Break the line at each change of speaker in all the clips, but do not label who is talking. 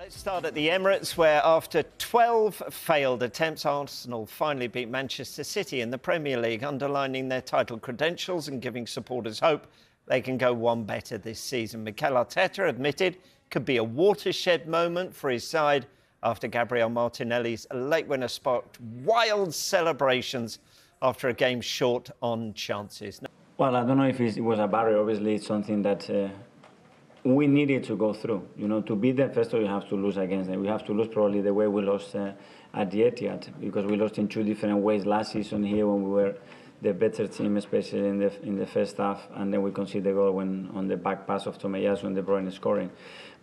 Let's start at the Emirates, where after 12 failed attempts, Arsenal finally beat Manchester City in the Premier League, underlining their title credentials and giving supporters hope they can go one better this season. Mikel Arteta admitted could be a watershed moment for his side after Gabriel Martinelli's late winner sparked wild celebrations after a game short on chances.
Well, I don't know if it was a barrier. Obviously, it's something that we needed to go through. You know, to beat them, first of all, you have to lose against them. We have to lose probably the way we lost at the Etihad, because we lost in two different ways last season here when we were the better team, especially in the first half, and then we conceded the goal when on the back pass of Tomiyasu and De Bruyne scoring.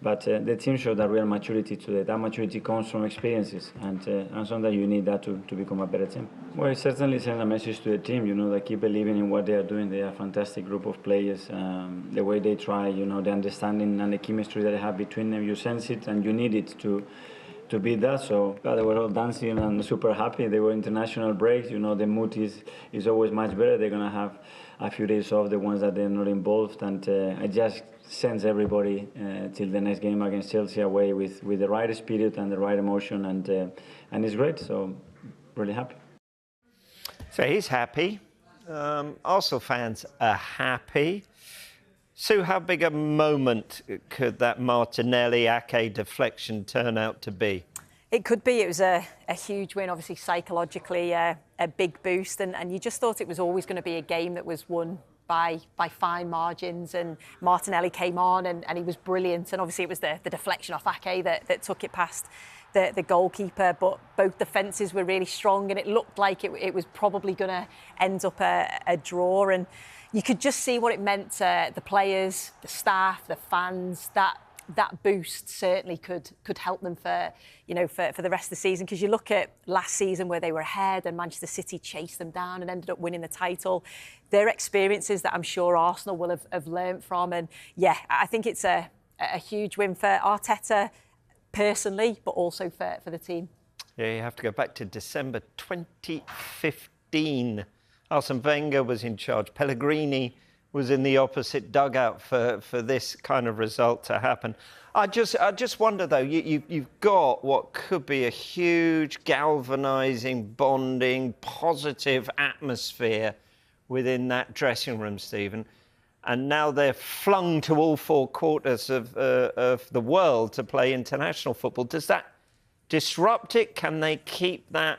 But the team showed that real maturity today. That maturity comes from experiences, and sometimes you need that to become a better team. Well, it certainly sends a message to the team, you know, they keep believing in what they are doing. They are a fantastic group of players. The way they try, you know, the understanding and the chemistry that they have between them, you sense it and you need it to beat that. So they were all dancing and super happy. They were international breaks. You know, the mood is always much better. They're going to have a few days off, the ones that they're not involved. And I just sends everybody till the next game against Chelsea away with the right spirit and the right emotion. And it's great. So really happy.
So he's happy. Arsenal fans are happy. Sue, how big a moment could that Martinelli-Ake deflection turn out to be?
It could be. It was a huge win, obviously psychologically, a big boost. And you just thought it was always going to be a game that was won by fine margins. And Martinelli came on and he was brilliant. And obviously it was the deflection off Ake that took it past the goalkeeper. But both defences were really strong and it looked like it was probably going to end up a draw. And you could just see what it meant to the players, the staff, the fans. That boost certainly could help them for the rest of the season. Because you look at last season where they were ahead and Manchester City chased them down and ended up winning the title. They're experiences that I'm sure Arsenal will have learnt from. And yeah, I think it's a huge win for Arteta personally, but also for the team.
Yeah, you have to go back to December 2015. Arsene Wenger was in charge. Pellegrini was in the opposite dugout for this kind of result to happen. I just wonder, though, you've got what could be a huge galvanising, bonding, positive atmosphere within that dressing room, Stephen. And now they're flung to all four quarters of the world to play international football. Does that disrupt it? Can they keep that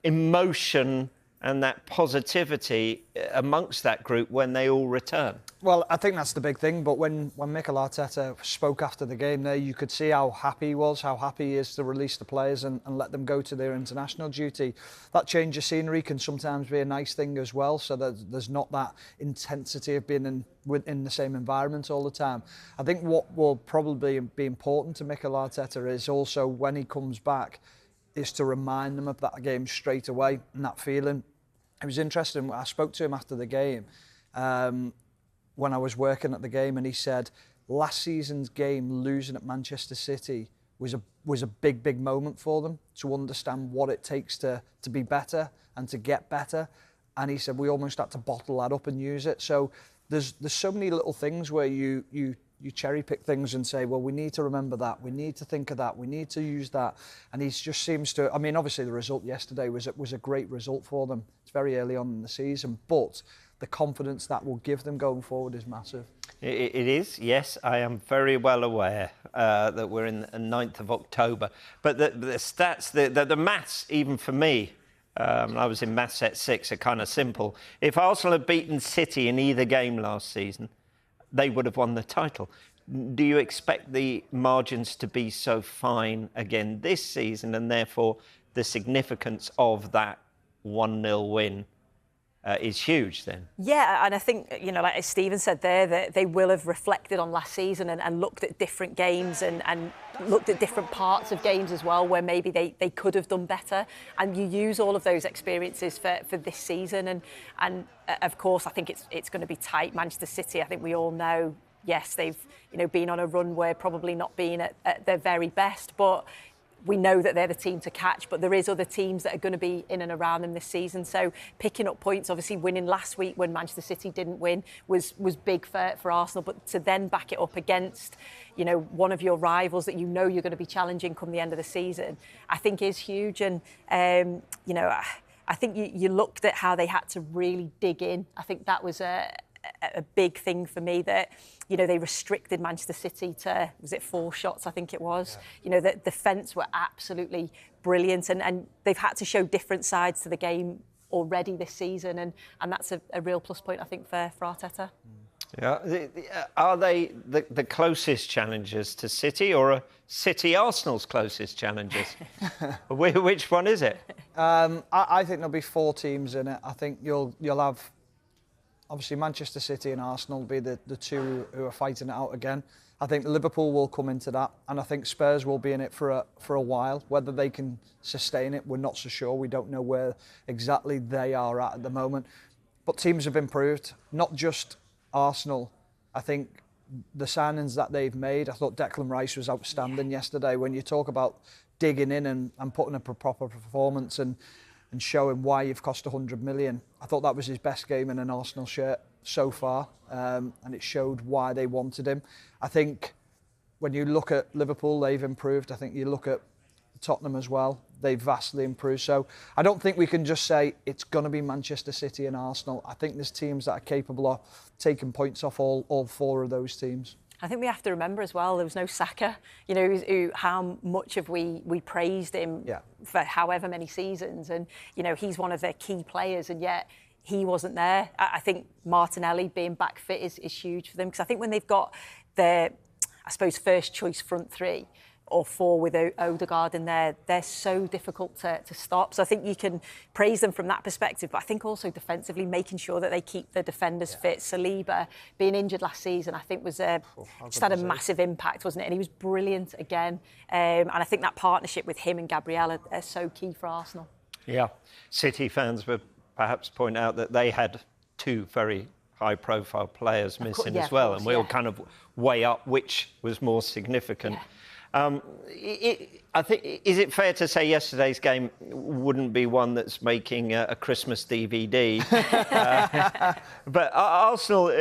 emotion and that positivity amongst that group when they all return?
Well, I think that's the big thing. But when Mikel Arteta spoke after the game there, you could see how happy he was, how happy he is to release the players and let them go to their international duty. That change of scenery can sometimes be a nice thing as well, so that there's not that intensity of being in the same environment all the time. I think what will probably be important to Mikel Arteta is also when he comes back is to remind them of that game straight away and that feeling. It was interesting. I spoke to him after the game when I was working at the game, and he said last season's game, losing at Manchester City, was a big moment for them to understand what it takes to be better and to get better. And he said we almost had to bottle that up and use it. So there's so many little things where you cherry pick things and say, well, we need to remember that, we need to think of that, we need to use that. And he just seems to, I mean, obviously the result yesterday was a great result for them. It's very early on in the season, but the confidence that will give them going forward is massive.
It is, yes. I am very well aware that we're in the 9th of October. But the stats, the maths, even for me, I was in maths at 6, are kind of simple. If Arsenal had beaten City in either game last season, they would have won the title. Do you expect the margins to be so fine again this season, and therefore the significance of that 1-0 win is huge then?
Yeah, and I think, like as Stephen said there, that they will have reflected on last season and looked at different games and looked at different parts of games as well where maybe they could have done better. And you use all of those experiences for this season. And of course, I think it's going to be tight. Manchester City, I think we all know, yes, they've been on a run where probably not been at their very best, but we know that they're the team to catch, but there is other teams that are going to be in and around them this season. So picking up points, obviously winning last week when Manchester City didn't win was big for Arsenal. But to then back it up against, you know, one of your rivals that you know you're going to be challenging come the end of the season, I think is huge. And, you know, I think you looked at how they had to really dig in. I think that was a big thing for me, that, you know, they restricted Manchester City to, was it 4 shots, I think it was. Yeah. You know, the defence were absolutely brilliant, and they've had to show different sides to the game already this season, and that's a real plus point, I think, for Arteta.
Yeah, are they the closest challengers to City, or are City Arsenal's closest challengers? Which one is it?
I think there'll be 4 teams in it. I think you'll have, obviously, Manchester City and Arsenal will be the 2 who are fighting it out again. I think Liverpool will come into that, and I think Spurs will be in it for a while. Whether they can sustain it, we're not so sure. We don't know where exactly they are at the moment. But teams have improved, not just Arsenal. I think the signings that they've made, I thought Declan Rice was outstanding yesterday. When you talk about digging in and putting up a proper performance and showing why you've cost 100 million. I thought that was his best game in an Arsenal shirt so far, and it showed why they wanted him. I think when you look at Liverpool, they've improved. I think you look at Tottenham as well, they've vastly improved. So I don't think we can just say it's going to be Manchester City and Arsenal. I think there's teams that are capable of taking points off all 4 of those teams.
I think we have to remember as well, there was no Saka. You know, how much have we praised him for however many seasons, and you know, he's one of their key players, and yet he wasn't there. I think Martinelli being back fit is huge for them, because I think when they've got their, I suppose, first choice front 3 or 4 with Odegaard in there, they're so difficult to stop. So I think you can praise them from that perspective, but I think also defensively, making sure that they keep the defenders fit. Saliba being injured last season, I think was just had a massive impact, wasn't it? And he was brilliant again. And I think that partnership with him and Gabriel are so key for Arsenal.
Yeah, City fans would perhaps point out that they had 2 very high-profile players missing as well, and we'll kind of weigh up which was more significant. Yeah. I think, is it fair to say yesterday's game wouldn't be one that's making a Christmas DVD? But Arsenal,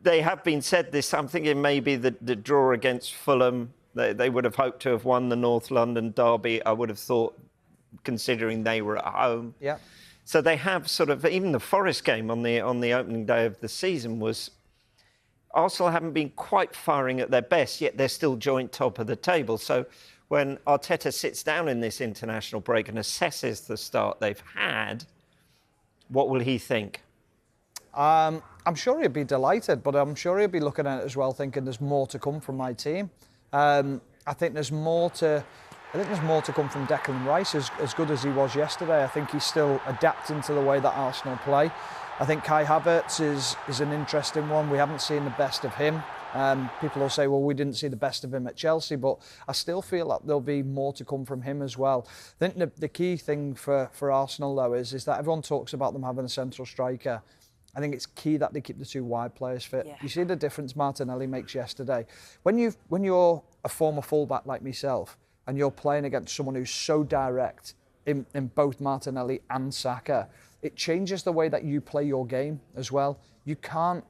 they have been said this. I'm thinking maybe the draw against Fulham, they would have hoped to have won the North London derby, I would have thought, considering they were at home. Yeah. So they have sort of, even the Forest game on the opening day of the season was, Arsenal haven't been quite firing at their best, yet they're still joint top of the table. So when Arteta sits down in this international break and assesses the start they've had, what will he think?
I'm sure he'd be delighted, but I'm sure he'll be looking at it as well, thinking there's more to come from my team. I think there's more to come from Declan Rice, as good as he was yesterday. I think he's still adapting to the way that Arsenal play. I think Kai Havertz is an interesting one. We haven't seen the best of him. People will say, well, we didn't see the best of him at Chelsea, but I still feel like there'll be more to come from him as well. I think the key thing for Arsenal, though, is that everyone talks about them having a central striker. I think it's key that they keep the 2 wide players fit. Yeah. You see the difference Martinelli makes yesterday. When you're a former fullback like myself, and you're playing against someone who's so direct in both Martinelli and Saka, it changes the way that you play your game as well. You can't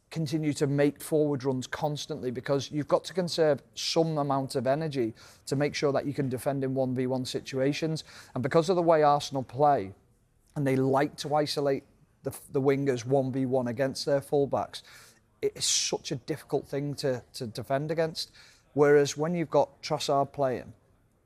continue to make forward runs constantly, because you've got to conserve some amount of energy to make sure that you can defend in 1v1 situations. And because of the way Arsenal play, and they like to isolate the wingers 1v1 against their fullbacks, it is such a difficult thing to defend against. Whereas when you've got Trossard playing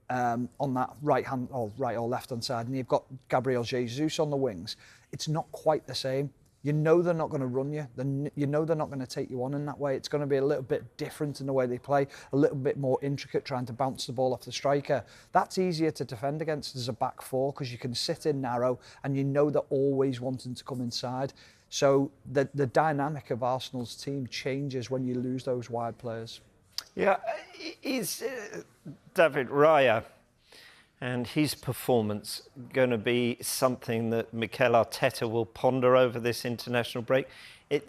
on that right or left hand side, and you've got Gabriel Jesus on the wings, it's not quite the same. You know they're not going to run you. You know they're not going to take you on in that way. It's going to be a little bit different in the way they play, a little bit more intricate, trying to bounce the ball off the striker. That's easier to defend against as a back 4, because you can sit in narrow and you know they're always wanting to come inside. So the dynamic of Arsenal's team changes when you lose those wide players.
Yeah, is David Raya and his performance going to be something that Mikel Arteta will ponder over this international break?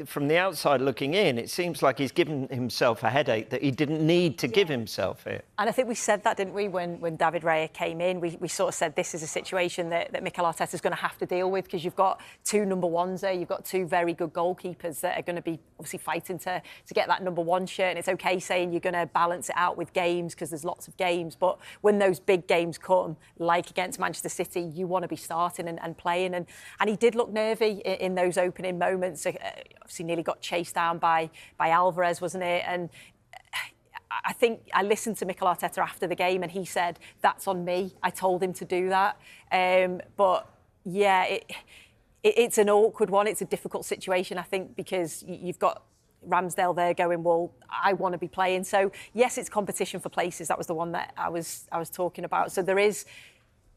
from the outside looking in, it seems like he's given himself a headache that he didn't need to give himself here.
And I think we said that, didn't we, when David Raya came in? We sort of said this is a situation that Mikel Arteta is going to have to deal with, because you've got two number ones there. You've got two very good goalkeepers that are going to be obviously fighting to get that number one shirt. And it's OK saying you're going to balance it out with games, because there's lots of games. But when those big games come, like against Manchester City, you want to be starting and playing. And he did look nervy in those opening moments. Obviously nearly got chased down by Alvarez, wasn't it? And I think I listened to Mikel Arteta after the game, and he said, that's on me. I told him to do that. But yeah, it's an awkward one. It's a difficult situation, I think, because you've got Ramsdale there going, well, I want to be playing. So yes, it's competition for places. That was the one that I was talking about. So there is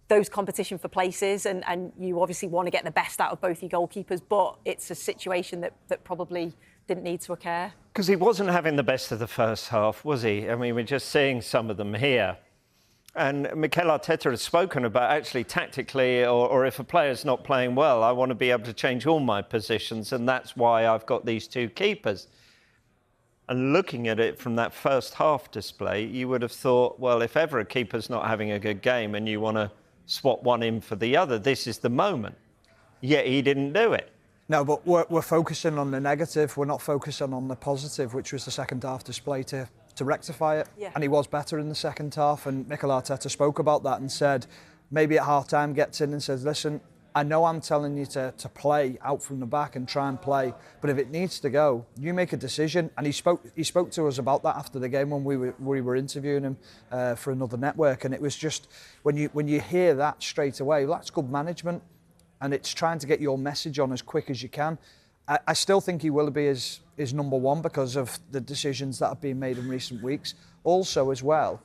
those competition for places, and you obviously want to get the best out of both your goalkeepers, but it's a situation that probably didn't need to occur.
Because he wasn't having the best of the first half, was he? I mean, we're just seeing some of them here. And Mikel Arteta has spoken about actually tactically, or if a player's not playing well, I want to be able to change all my positions, and that's why I've got these two keepers. And looking at it from that first half display, you would have thought, well, if ever a keeper's not having a good game and you want to swap one in for the other, this is the moment. Yet he didn't do it.
No, but we're focusing on the negative. We're not focusing on the positive, which was the second half display to rectify it.
Yeah.
And he was better in the second half. And Mikel Arteta spoke about that and said, maybe at half-time gets in and says, listen, I know I'm telling you to play out from the back and try and play, but if it needs to go, you make a decision. And he spoke to us about that after the game when we were interviewing him for another network. And it was just, when you hear that straight away, that's good management. And it's trying to get your message on as quick as you can. I still think he will be his number one because of the decisions that have been made in recent weeks. Also, as well,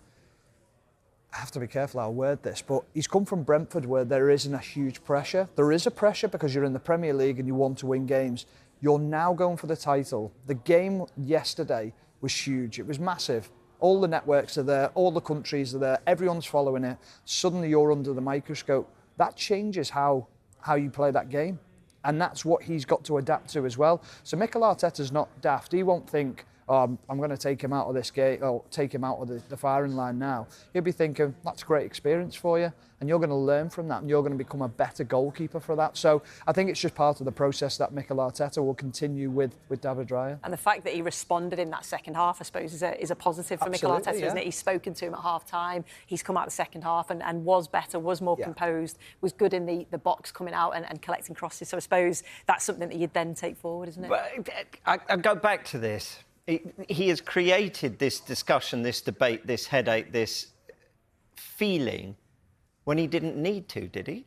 I have to be careful how I word this, but he's come from Brentford where there isn't a huge pressure. There is a pressure because you're in the Premier League and you want to win games. You're now going for the title. The game yesterday was huge. It was massive. All the networks are there, all the countries are there, everyone's following it. Suddenly you're under the microscope. That changes how you play that game. And that's what he's got to adapt to as well. So Mikel Arteta's not daft. He won't think, I'm going to take him out of this game, or take him out of the firing line now. He'll be thinking, that's a great experience for you, and you're going to learn from that, and you're going to become a better goalkeeper for that. So I think it's just part of the process that Mikel Arteta will continue with David Raya.
And the fact that he responded in that second half, I suppose, is a positive for Mikel Arteta, isn't it? He's spoken to him at half-time, he's come out the second half and was better, was more composed, was good in the box coming out and collecting crosses. So I suppose that's something that you'd then take forward, isn't it?
But I go back to this. He has created this discussion, this debate, this headache, this feeling when he didn't need to, did he?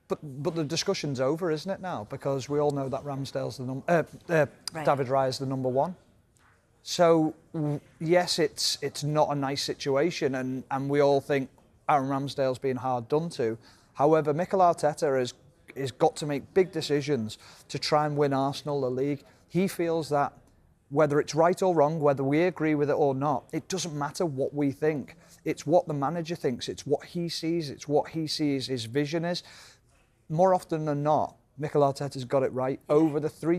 But the discussion's over, isn't it now? Because we all know that Ramsdale's David Raya's the number one. So yes, it's not a nice situation, and we all think Aaron Ramsdale's being hard done to. However, Mikel Arteta has got to make big decisions to try and win Arsenal the league. He feels that whether it's right or wrong, whether we agree with it or not, it doesn't matter what we think. It's what the manager thinks. It's what he sees. It's what he sees his vision is. More often than not, Mikel Arteta's got it right. Over the 4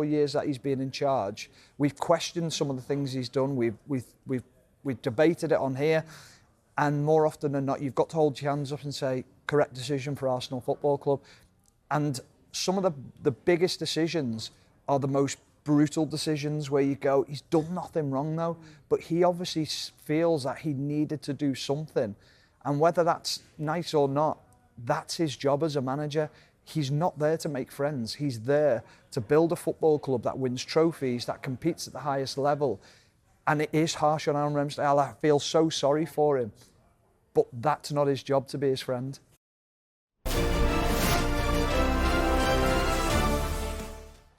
years that he's been in charge, we've questioned some of the things he's done. We've debated it on here. And more often than not, you've got to hold your hands up and say, correct decision for Arsenal Football Club. And some of the biggest decisions are the most brutal decisions where you go, he's done nothing wrong though, but he obviously feels that he needed to do something. And whether that's nice or not, that's his job as a manager. He's not there to make friends. He's there to build a football club that wins trophies, that competes at the highest level. And it is harsh on Aaron Ramsdale. I feel so sorry for him. But that's not his job to be his friend.